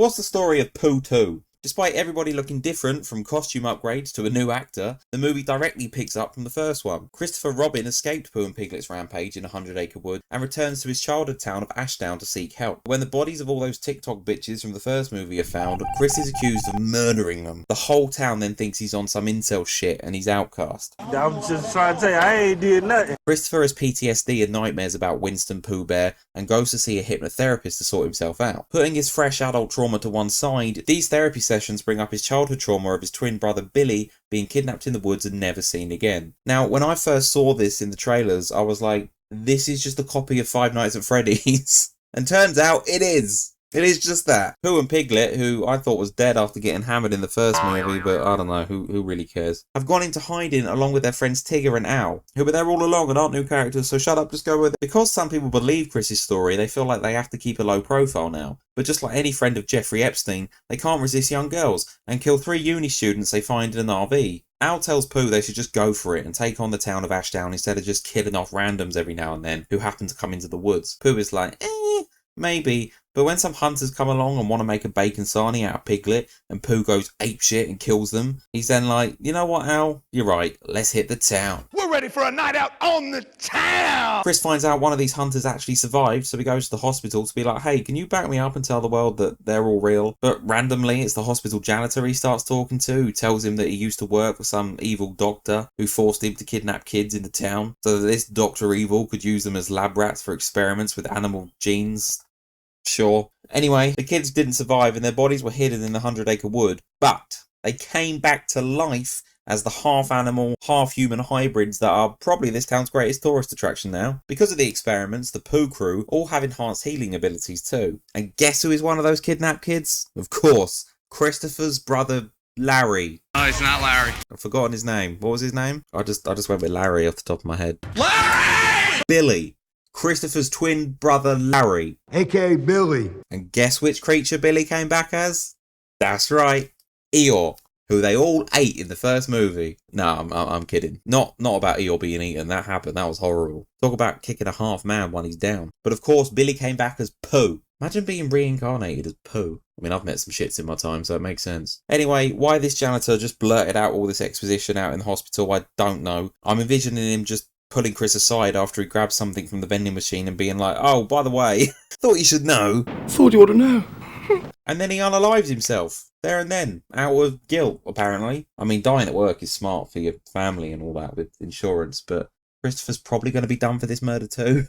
What's the story of Pooh 2? Despite everybody looking different from costume upgrades to a new actor, the movie directly picks up from the first one. Christopher Robin escaped Pooh and Piglet's rampage in 100 Acre Wood and returns to his childhood town of Ashdown to seek help. When the bodies of all those TikTok bitches from the first movie are found, Chris is accused of murdering them. The whole town then thinks he's on some incel shit and he's outcast. I'm just trying to tell you, I ain't did nothing. Christopher has PTSD and nightmares about Winston Pooh Bear and goes to see a hypnotherapist to sort himself out. Putting his fresh adult trauma to one side, these therapy sessions bring up his childhood trauma of his twin brother Billy being kidnapped in the woods and never seen again. Now, when I first saw this in the trailers, I was like, this is just a copy of Five Nights at Freddy's. And turns out it is. It is just that. Pooh and Piglet, who I thought was dead after getting hammered in the first movie, but I don't know, who really cares, have gone into hiding along with their friends Tigger and Owl, who were there all along and aren't new characters, so shut up, just go with it. Because some people believe Chris's story, they feel like they have to keep a low profile now. But just like any friend of Jeffrey Epstein, they can't resist young girls and kill 3 uni students they find in an RV. Owl tells Pooh they should just go for it and take on the town of Ashdown instead of just killing off randoms every now and then who happen to come into the woods. Pooh is like, maybe. But when some hunters come along and want to make a bacon sarnie out of Piglet and Pooh goes apeshit and kills them, he's then like, you know what, Al? You're right, let's hit the town. We're ready for a night out on the town! Chris finds out one of these hunters actually survived, so he goes to the hospital to be like, hey, can you back me up and tell the world that they're all real? But randomly, it's the hospital janitor he starts talking to, who tells him that he used to work for some evil doctor who forced him to kidnap kids in the town, so that this Dr. Evil could use them as lab rats for experiments with animal genes. Sure. Anyway, the kids didn't survive and their bodies were hidden in the 100 Acre Wood, but they came back to life as the half-animal, half-human hybrids that are probably this town's greatest tourist attraction now. Because of the experiments, the Pooh crew all have enhanced healing abilities too. And guess who is one of those kidnapped kids? Of course, Christopher's brother Larry. No, it's not Larry. I've forgotten his name. What was his name? I just went with Larry off the top of my head. Larry! Billy. Christopher's twin brother Larry. A.K.A. Billy. And guess which creature Billy came back as? That's right, Eeyore, who they all ate in the first movie. No, I'm kidding. Not about Eeyore being eaten. That happened. That was horrible. Talk about kicking a half man when he's down. But of course, Billy came back as Pooh. Imagine being reincarnated as Pooh. I mean, I've met some shits in my time, so it makes sense. Anyway, why this janitor just blurted out all this exposition out in the hospital, I don't know. I'm envisioning him just pulling Chris aside after he grabs something from the vending machine and being like, oh, by the way, thought you should know. Thought you ought to know. And then he unalives himself, there and then, out of guilt, apparently. I mean, dying at work is smart for your family and all that with insurance, but Christopher's probably going to be done for this murder too.